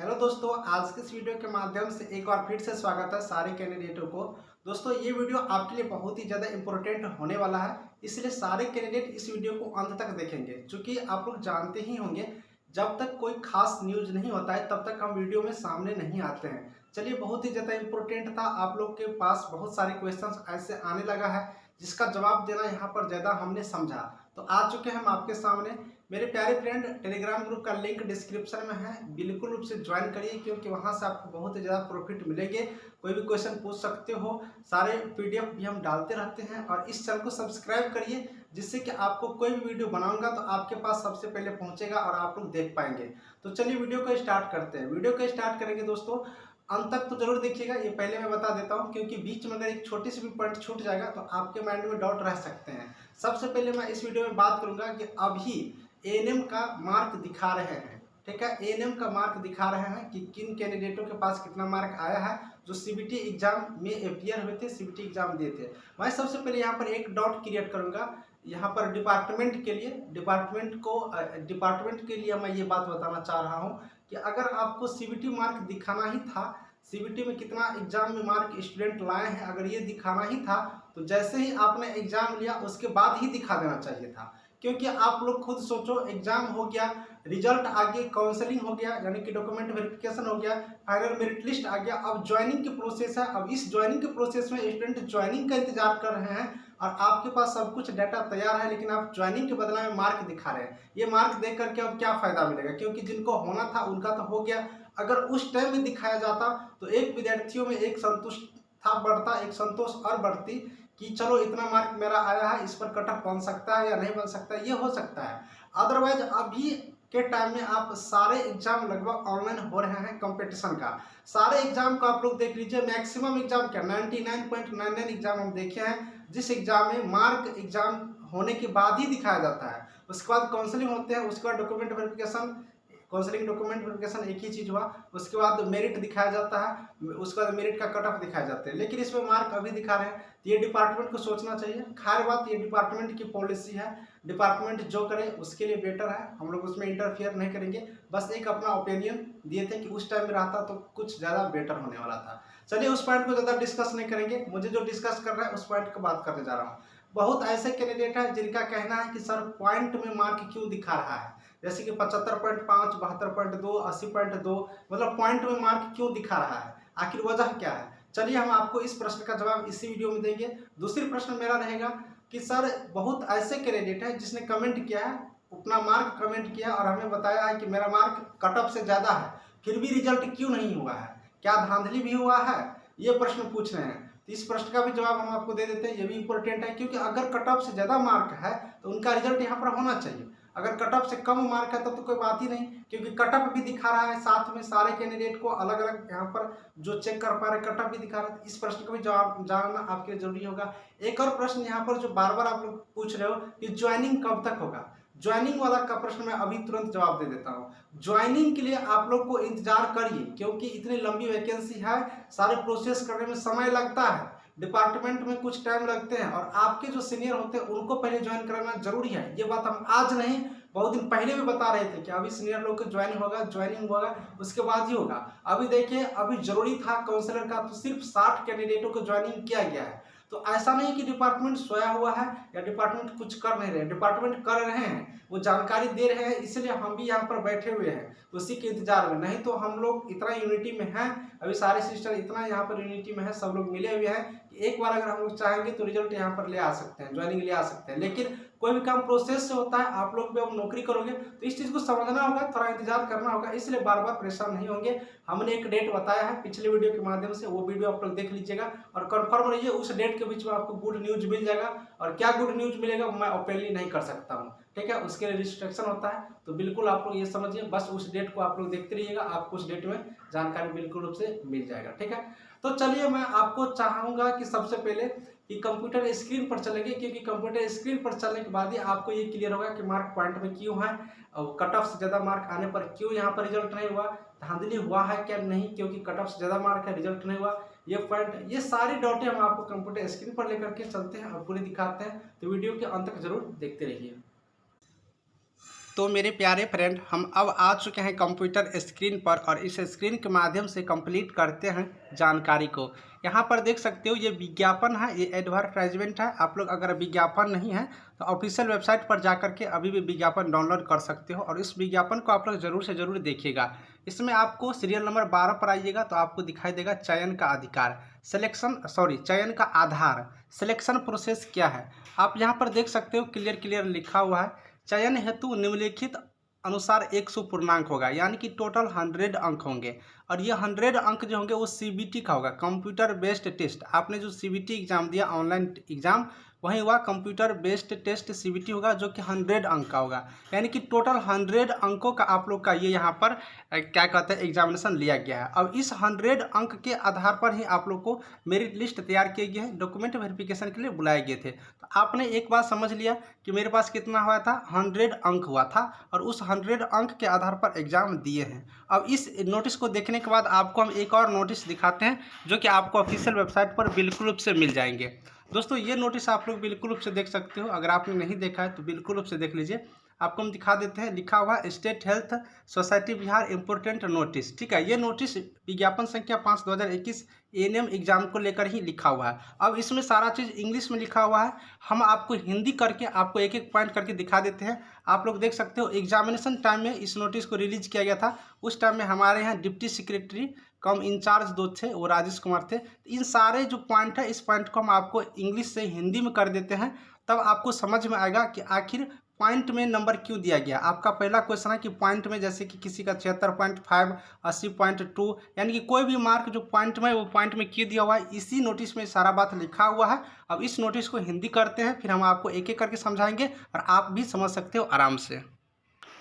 Hello दोस्तों, आज के इस वीडियो के माध्यम से एक बार फिर से स्वागत है सारे कैंडिडेटों को। दोस्तों, ये वीडियो आपके लिए बहुत ही ज़्यादा इंपॉर्टेंट होने वाला है, इसलिए सारे कैंडिडेट इस वीडियो को अंत तक देखेंगे। क्योंकि आप लोग जानते ही होंगे, जब तक कोई खास न्यूज़ नहीं होता है तब तक हम वीडियो में सामने नहीं आते हैं। चलिए, बहुत ही ज़्यादा इंपॉर्टेंट था, आप लोग के पास बहुत सारे क्वेश्चन ऐसे आने लगा है जिसका जवाब देना यहाँ पर ज़्यादा हमने समझा। तो आ चुके हैं हम आपके सामने। मेरे प्यारे फ्रेंड, टेलीग्राम ग्रुप का लिंक डिस्क्रिप्शन में है, बिल्कुल रूप से ज्वाइन करिए क्योंकि वहां से आपको बहुत ही ज़्यादा प्रॉफिट मिलेंगे। कोई भी क्वेश्चन पूछ सकते हो, सारे पीडीएफ भी हम डालते रहते हैं। और इस चैनल को सब्सक्राइब करिए जिससे कि आपको कोई भी वीडियो बनाऊंगा तो आपके पास सबसे पहले पहुंचेगा और आप लोग देख पाएंगे। तो चलिए वीडियो को स्टार्ट करते हैं। वीडियो को स्टार्ट करेंगे दोस्तों, अंत तक तो जरूर देखिएगा। ये पहले मैं बता देता हूँ क्योंकि बीच में अगर एक छोटी सी भी पॉइंट छूट जाएगा तो आपके माइंड में डाउट रह सकते हैं। सबसे पहले मैं इस वीडियो में बात करूंगा कि अभी एएनएम का मार्क दिखा रहे हैं। ठीक है, एएनएम का मार्क दिखा रहे हैं कि किन कैंडिडेटों के पास कितना मार्क आया है जो सीबीटी एग्जाम में अपियर हुए थे, सीबीटी एग्जाम दिए थे। मैं सबसे पहले यहाँ पर एक डाउट क्रिएट करूंगा यहाँ पर डिपार्टमेंट के लिए। डिपार्टमेंट के लिए मैं ये बात बताना चाह रहा हूँ कि अगर आपको सीबीटी मार्क दिखाना ही था, सीबीटी में कितना एग्जाम में मार्क स्टूडेंट लाए हैं, अगर ये दिखाना ही था तो जैसे ही आपने एग्जाम लिया उसके बाद ही दिखा देना चाहिए था। क्योंकि आप लोग खुद सोचो, एग्जाम हो गया, रिजल्ट आ गया, काउंसलिंग हो गया यानी कि डॉक्यूमेंट वेरिफिकेशन हो गया, फाइनल मेरिट लिस्ट आ गया, अब ज्वाइनिंग की प्रोसेस है। अब इस ज्वाइनिंग के प्रोसेस में स्टूडेंट ज्वाइनिंग का इंतजार कर रहे हैं और आपके पास सब कुछ डाटा तैयार है, लेकिन आप ज्वाइनिंग के बदले में मार्क दिखा रहे हैं। ये मार्क देख करके अब क्या फायदा मिलेगा, क्योंकि जिनको होना था उनका तो हो गया। अगर उस टाइम में दिखाया जाता तो एक विद्यार्थियों में एक संतुष्ट था बढ़ता, एक संतोष और बढ़ती कि चलो इतना मार्क मेरा आया है, इस पर कट ऑफ बन सकता है या नहीं बन सकता है, ये हो सकता है। अदरवाइज अभी के टाइम में आप सारे एग्जाम लगभग ऑनलाइन हो रहे हैं। कंपटीशन का सारे एग्जाम को आप लोग देख लीजिए, मैक्सिमम एग्जाम क्या 99.99 एग्जाम हम देखे हैं जिस एग्जाम में मार्क एग्जाम होने के बाद ही दिखाया जाता है। उसके बाद काउंसलिंग होते हैं, उसके बाद document verification, counselling document verification एक ही चीज हुआ, उसके बाद मेरिट दिखाया जाता है, उसके बाद मेरिट का कट ऑफ दिखाया जाता है। लेकिन इसमें मार्क अभी दिखा रहे हैं तो ये डिपार्टमेंट को सोचना चाहिए। खैर बात, ये डिपार्टमेंट की पॉलिसी है, डिपार्टमेंट जो करे उसके लिए बेटर है, हम लोग उसमें इंटरफियर नहीं करेंगे। बस एक अपना ओपिनियन दिए थे कि उस टाइम में रहता तो कुछ ज़्यादा बेटर होने वाला था। चलिए उस पॉइंट को ज़्यादा डिस्कस नहीं करेंगे, मुझे जो डिस्कस करना है उस पॉइंट को बात करने जा रहा हूँ। बहुत ऐसे कैंडिडेट हैं जिनका कहना है कि सर पॉइंट में मार्क क्यों दिखा रहा है, जैसे कि 75.5, 72.2, 80.2, मतलब पॉइंट में मार्क क्यों दिखा रहा है, आखिर वजह क्या है। चलिए हम आपको इस प्रश्न का जवाब इसी वीडियो में देंगे। दूसरी प्रश्न मेरा रहेगा कि सर बहुत ऐसे कैंडिडेट है जिसने कमेंट किया है, अपना मार्क कमेंट किया और हमें बताया है कि मेरा मार्क कट ऑफ से ज़्यादा है, फिर भी रिजल्ट क्यों नहीं हुआ है, क्या धांधली भी हुआ है, ये प्रश्न पूछ रहे हैं। तो इस प्रश्न का भी जवाब हम आपको दे देते हैं, ये भी इंपॉर्टेंट है क्योंकि अगर कट ऑफ से ज़्यादा मार्क है तो उनका रिजल्ट यहाँ पर होना चाहिए। अगर कट ऑफ से कम मार्क है तब तो कोई बात ही नहीं, क्योंकि कट ऑफ भी दिखा रहा है, साथ में सारे कैंडिडेट को अलग अलग यहाँ पर जो चेक कर पा रहे कट ऑफ भी दिखा रहा है। इस प्रश्न का भी जवाब जानना आपके लिए जरूरी होगा। एक और प्रश्न यहाँ पर जो बार बार आप लोग पूछ रहे हो कि ज्वाइनिंग कब तक होगा, ज्वाइनिंग वाला का प्रश्न मैं अभी तुरंत जवाब दे देता हूँ। ज्वाइनिंग के लिए आप लोग को इंतजार करिए क्योंकि इतनी लंबी वैकेंसी है, सारे प्रोसेस करने में समय लगता है, डिपार्टमेंट में कुछ टाइम लगते हैं और आपके जो सीनियर होते हैं उनको पहले ज्वाइन कराना जरूरी है। ये बात हम आज नहीं, बहुत दिन पहले भी बता रहे थे कि अभी सीनियर लोग को ज्वाइनिंग होगा उसके बाद ही होगा। अभी देखिए, अभी जरूरी था काउंसलर का तो सिर्फ 60 कैंडिडेटों को ज्वाइनिंग किया गया है। तो ऐसा नहीं कि डिपार्टमेंट सोया हुआ है या डिपार्टमेंट कुछ कर नहीं रहे, डिपार्टमेंट कर रहे हैं, वो जानकारी दे रहे हैं, इसलिए हम भी यहाँ पर बैठे हुए हैं उसी के इंतजार में। नहीं तो हम लोग इतना यूनिटी में हैं, अभी सारे सिस्टर इतना यहाँ पर यूनिटी में है, सब लोग मिले हुए हैं कि एक बार अगर हम लोग चाहेंगे तो रिजल्ट यहाँ पर ले आ सकते हैं, ज्वाइनिंग ले आ सकते हैं। लेकिन कोई भी काम प्रोसेस से होता है, आप लोग भी अब नौकरी करोगे तो इस चीज को समझना होगा, थोड़ा इंतजार करना होगा, इसलिए बार बार परेशान नहीं होंगे। हमने एक डेट बताया है पिछले वीडियो के माध्यम से, वो वीडियो आप लोग देख लीजिएगा और कंफर्म रहिए उस डेट के बीच में आपको गुड न्यूज मिल जाएगा। और क्या गुड न्यूज मिलेगा मैं ओपनली नहीं कर सकता हूँ, ठीक है, उसके लिए रिस्ट्रिक्शन होता है। तो बिल्कुल आप लोग ये समझिए, बस उस डेट को आप लोग देखते रहिएगा, आपको उस डेट में जानकारी बिल्कुल रूप से मिल जाएगा, ठीक है। तो चलिए मैं आपको चाहूंगा कि सबसे पहले कि कंप्यूटर स्क्रीन पर चलेंगे, क्योंकि कंप्यूटर स्क्रीन पर चलने के बाद ही आपको ये क्लियर होगा कि मार्क पॉइंट में क्यों है और कट ऑफ से ज़्यादा मार्क आने पर क्यों यहाँ पर रिजल्ट नहीं हुआ, धांधली हुआ है क्या नहीं, क्योंकि कट ऑफ से ज़्यादा मार्क है रिजल्ट नहीं हुआ, ये पॉइंट, ये सारी डॉटें हम आपको कंप्यूटर स्क्रीन पर लेकर के चलते हैं और पूरी दिखाते हैं। तो वीडियो के अंत तक जरूर देखते रहिए। तो मेरे प्यारे फ्रेंड, हम अब आ चुके हैं कंप्यूटर स्क्रीन पर और इस स्क्रीन के माध्यम से कंप्लीट करते हैं जानकारी को। यहाँ पर देख सकते हो ये विज्ञापन है, ये एडवर्टाइजमेंट है। आप लोग अगर विज्ञापन नहीं है तो ऑफिशियल वेबसाइट पर जाकर के अभी भी विज्ञापन डाउनलोड कर सकते हो और इस विज्ञापन को आप लोग ज़रूर से ज़रूर देखिएगा। इसमें आपको सीरियल नंबर 12 पर आइएगा तो आपको दिखाई देगा चयन का अधिकार, चयन का आधार, सिलेक्शन प्रोसेस क्या है। आप यहाँ पर देख सकते हो क्लियर लिखा हुआ है, चयन हेतु निम्नलिखित अनुसार 100 पूर्णांक होगा, यानी कि टोटल 100 अंक होंगे और ये 100 अंक जो होंगे वो सीबीटी का होगा, कंप्यूटर बेस्ड टेस्ट। आपने जो सीबीटी एग्जाम दिया, ऑनलाइन एग्जाम, वहीं हुआ कंप्यूटर बेस्ड टेस्ट सीबीटी होगा जो कि 100 अंक का होगा, यानी कि टोटल 100 अंकों का आप लोग का ये यहाँ पर क्या कहते हैं एग्जामिनेशन लिया गया है। अब इस 100 अंक के आधार पर ही आप लोग को मेरिट लिस्ट तैयार किए गए हैं, डॉक्यूमेंट वेरिफिकेशन के लिए बुलाए गए थे। तो आपने एक बात समझ लिया कि मेरे पास कितना हुआ था, 100 अंक हुआ था और उस 100 अंक के आधार पर एग्जाम दिए हैं। अब इस नोटिस को देखने के बाद आपको हम एक और नोटिस दिखाते हैं जो कि आपको ऑफिशियल वेबसाइट पर बिल्कुल रूप से मिल जाएंगे। दोस्तों ये नोटिस आप लोग बिल्कुल रूप से देख सकते हो, अगर आपने नहीं देखा है तो बिल्कुल रूप से देख लीजिए। आपको हम दिखा देते हैं, लिखा हुआ state health society Bihar important notice. ठीक है, ये नोटिस विज्ञापन संख्या 5/2021 एएनएम एग्जाम को लेकर ही लिखा हुआ है। अब इसमें सारा चीज़ इंग्लिश में लिखा हुआ है, हम आपको हिंदी करके आपको एक एक पॉइंट करके दिखा देते हैं। आप लोग देख सकते हो एग्जामिनेशन टाइम में इस नोटिस को रिलीज किया गया था, उस टाइम में हमारे यहाँ डिप्टी सेक्रेटरी कम इंचार्ज 2 थे, वो राजेश कुमार थे। इन सारे जो पॉइंट है, इस पॉइंट को हम आपको इंग्लिश से हिंदी में कर देते हैं, तब आपको समझ में आएगा कि आखिर पॉइंट में नंबर क्यों दिया गया। आपका पहला क्वेश्चन है कि पॉइंट में, जैसे कि किसी का 76.5, 80.2, यानी कि कोई भी मार्क जो पॉइंट में, वो पॉइंट में क्यों दिया हुआ है, इसी नोटिस में सारा बात लिखा हुआ है। अब इस नोटिस को हिंदी करते हैं, फिर हम आपको एक एक करके समझाएंगे और आप भी समझ सकते हो आराम से।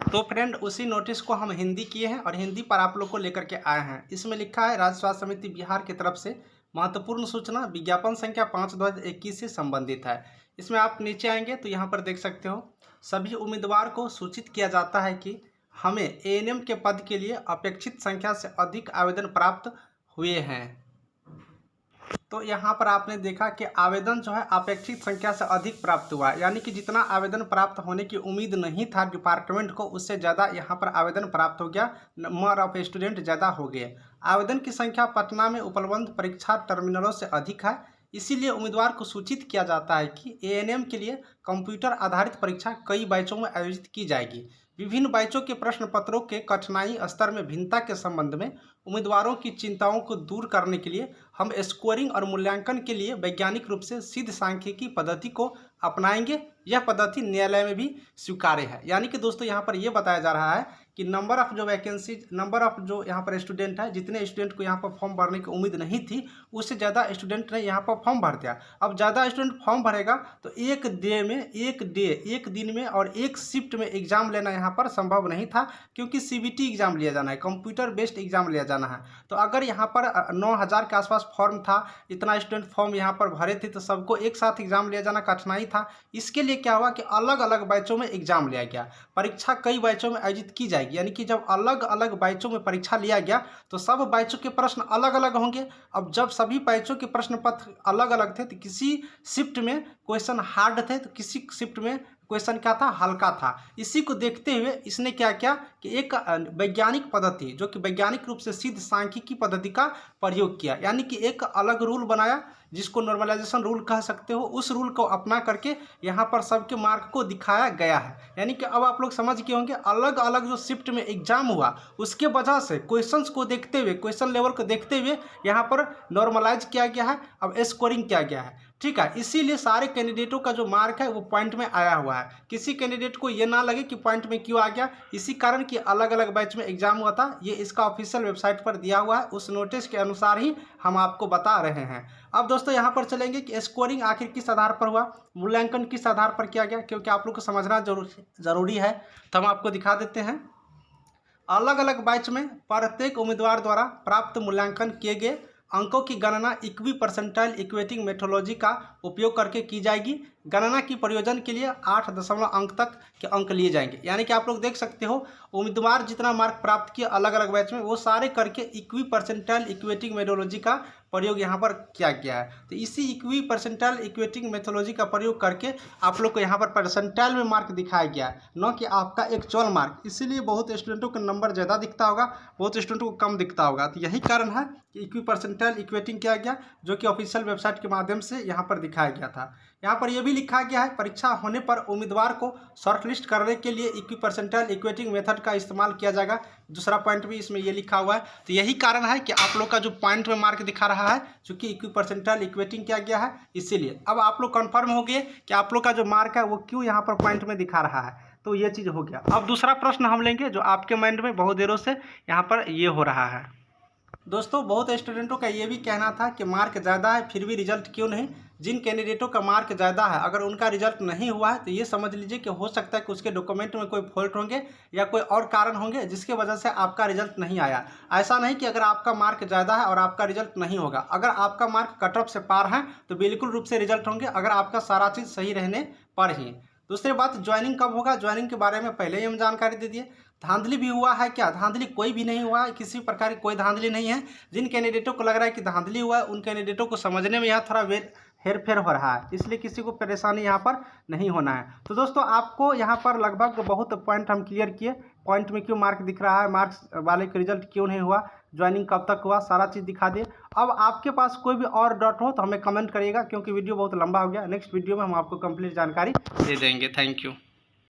तो फ्रेंड, उसी नोटिस को हम हिंदी किए हैं और हिंदी पर आप लोग को लेकर के आए हैं। इसमें लिखा है राज्य स्वास्थ्य समिति बिहार की तरफ से महत्वपूर्ण सूचना विज्ञापन संख्या 5/2021 से संबंधित है। इसमें आप नीचे आएंगे तो यहाँ पर देख सकते हो, सभी उम्मीदवार को सूचित किया जाता है कि हमें एएनएम के पद के लिए अपेक्षित संख्या से अधिक आवेदन प्राप्त हुए हैं। तो यहाँ पर आपने देखा कि आवेदन जो है अपेक्षित संख्या से अधिक प्राप्त हुआ, यानी कि जितना आवेदन प्राप्त होने की उम्मीद नहीं था डिपार्टमेंट को, उससे ज़्यादा यहाँ पर आवेदन प्राप्त हो गया, नंबर ऑफ स्टूडेंट ज़्यादा हो गए। आवेदन की संख्या पटना में उपलब्ध परीक्षा टर्मिनलों से अधिक है, इसीलिए उम्मीदवार को सूचित किया जाता है कि एएनएम के लिए कंप्यूटर आधारित परीक्षा कई बैचों में आयोजित की जाएगी। विभिन्न बैचों के प्रश्न पत्रों के कठिनाई स्तर में भिन्नता के संबंध में उम्मीदवारों की चिंताओं को दूर करने के लिए हम स्कोरिंग और मूल्यांकन के लिए वैज्ञानिक रूप से सिद्ध सांख्यिकी पद्धति को अपनाएंगे। यह पद्धति न्यायालय में भी स्वीकार्य है। यानी कि दोस्तों यहाँ पर यह बताया जा रहा है कि नंबर ऑफ जो वैकेंसी, नंबर ऑफ जो यहाँ पर स्टूडेंट है, जितने स्टूडेंट को यहाँ पर फॉर्म भरने की उम्मीद नहीं थी, उससे ज़्यादा स्टूडेंट ने यहाँ पर फॉर्म भर दिया। अब ज़्यादा स्टूडेंट फॉर्म भरेगा तो एक दिन में और एक शिफ्ट में एग्जाम लेना यहाँ पर संभव नहीं था, क्योंकि सीबीटी एग्जाम लिया जाना है, कंप्यूटर बेस्ड एग्जाम लिया जाना है। तो अगर यहाँ पर 9000 के आसपास फॉर्म था, इतना स्टूडेंट फॉर्म यहाँ पर भरे थे, तो सबको एक साथ एग्जाम लिया जाना कठिनाई था। इसके लिए क्या हुआ कि अलग अलग बैचों में एग्जाम लिया गया, परीक्षा कई बैचों में आयोजित की जाएगी। यानी कि जब अलग अलग बैचों में परीक्षा लिया गया तो सब बैचों के प्रश्न अलग अलग होंगे। अब जब सभी बैचों के प्रश्न पत्र अलग अलग थे तो किसी शिफ्ट में क्वेश्चन हार्ड थे तो किसी शिफ्ट में क्वेश्चन क्या था, हल्का था। इसी को देखते हुए इसने क्या किया कि एक वैज्ञानिक पद्धति, जो कि वैज्ञानिक रूप से सिद्ध सांख्यिकी पद्धति का प्रयोग किया, यानी कि एक अलग रूल बनाया जिसको नॉर्मलाइजेशन रूल कह सकते हो। उस रूल को अपना करके यहाँ पर सबके मार्क को दिखाया गया है। यानी कि अब आप लोग समझ गए होंगे, अलग अलग जो शिफ्ट में एग्जाम हुआ उसके वजह से क्वेश्चंस को देखते हुए, क्वेश्चन लेवल को देखते हुए यहाँ पर नॉर्मलाइज किया गया है, अब स्कोरिंग किया गया है। ठीक है, इसीलिए सारे कैंडिडेटों का जो मार्क है वो पॉइंट में आया हुआ है। किसी कैंडिडेट को ये ना लगे कि पॉइंट में क्यों आ गया, इसी कारण कि अलग अलग बैच में एग्जाम हुआ था। ये इसका ऑफिशियल वेबसाइट पर दिया हुआ है, उस नोटिस के अनुसार ही हम आपको बता रहे हैं। अब दोस्तों यहाँ पर चलेंगे कि स्कोरिंग आखिर किस आधार पर हुआ, मूल्यांकन किस आधार पर किया गया, क्योंकि आप लोग को समझना जरूरी है। तो हम आपको दिखा देते हैं। अलग अलग बैच में प्रत्येक उम्मीदवार द्वारा प्राप्त मूल्यांकन किए गए अंकों की गणना इक्वी परसेंटाइल इक्वेटिंग मेथोडोलॉजी का उपयोग करके की जाएगी। गणना की प्रयोजन के लिए 8 अंक तक के अंक लिए जाएंगे। यानी कि आप लोग देख सकते हो उम्मीदवार जितना मार्क प्राप्त किया अलग अलग बैच में वो सारे करके इक्वी परसेंटाइल इक्वेटिंग मेथोडोलॉजी का प्रयोग यहाँ पर किया गया है। तो इसी इक्वी परसेंटाइल इक्वेटिंग मेथोडोलॉजी का प्रयोग करके आप लोग को यहाँ पर परसेंटाइल में मार्क दिखाया गया है, न कि आपका एक्चुअल मार्क। इसीलिए बहुत स्टूडेंटों का नंबर ज़्यादा दिखता होगा, बहुत स्टूडेंटों को कम दिखता होगा। तो यही कारण है कि इक्वी परसेंटाइल इक्वेटिंग किया गया, जो कि ऑफिशियल वेबसाइट के माध्यम से यहाँ पर दिखाया गया था। यहाँ पर यह भी लिखा गया है परीक्षा होने पर उम्मीदवार को शॉर्टलिस्ट करने के लिए इक्वी परसेंटाइल इक्वेटिंग मेथड का इस्तेमाल किया जाएगा। दूसरा पॉइंट भी इसमें ये लिखा हुआ है। तो यही कारण है कि आप लोग का जो पॉइंट में मार्क दिखा रहा है, चूंकि इक्वी परसेंटाइल इक्वेटिंग किया गया है, इसीलिए अब आप लोग कन्फर्म हो गए कि आप लोग का जो मार्क है वो क्यों यहाँ पर पॉइंट में दिखा रहा है। तो ये चीज़ हो गया। अब दूसरा प्रश्न हम लेंगे जो आपके माइंड में बहुत देरों से यहाँ पर ये हो रहा है। दोस्तों बहुत स्टूडेंटों का ये भी कहना था कि मार्क ज़्यादा है फिर भी रिजल्ट क्यों नहीं। जिन कैंडिडेटों का मार्क ज़्यादा है अगर उनका रिजल्ट नहीं हुआ है तो ये समझ लीजिए कि हो सकता है कि उसके डॉक्यूमेंट में कोई फॉल्ट होंगे या कोई और कारण होंगे जिसके वजह से आपका रिजल्ट नहीं आया। ऐसा नहीं कि अगर आपका मार्क ज़्यादा है और आपका रिजल्ट नहीं होगा। अगर आपका मार्क कट ऑफ से पार है तो बिल्कुल रूप से रिजल्ट होंगे, अगर आपका सारा चीज़ सही रहने पर ही। दूसरी बात, ज्वाइनिंग कब होगा, ज्वाइनिंग के बारे में पहले ही हम जानकारी दे दिए। धांधली भी हुआ है क्या? धांधली कोई भी नहीं हुआ है, किसी प्रकार की कोई धांधली नहीं है। जिन कैंडिडेटों को लग रहा है कि धांधली हुआ है उन कैंडिडेटों को समझने में यहाँ थोड़ा हेर फेर हो रहा है, इसलिए किसी को परेशानी यहाँ पर नहीं होना है। तो दोस्तों आपको यहाँ पर लगभग बहुत पॉइंट हम क्लियर किए, पॉइंट में क्यों मार्क दिख रहा है, मार्क्स वाले का रिजल्ट क्यों नहीं हुआ, ज्वाइनिंग कब तक हुआ, सारा चीज़ दिखा दिए। अब आपके पास कोई भी और डाउट हो तो हमें कमेंट करिएगा, क्योंकि वीडियो बहुत लंबा हो गया। नेक्स्ट वीडियो में हम आपको कंप्लीट जानकारी दे देंगे। Thank you.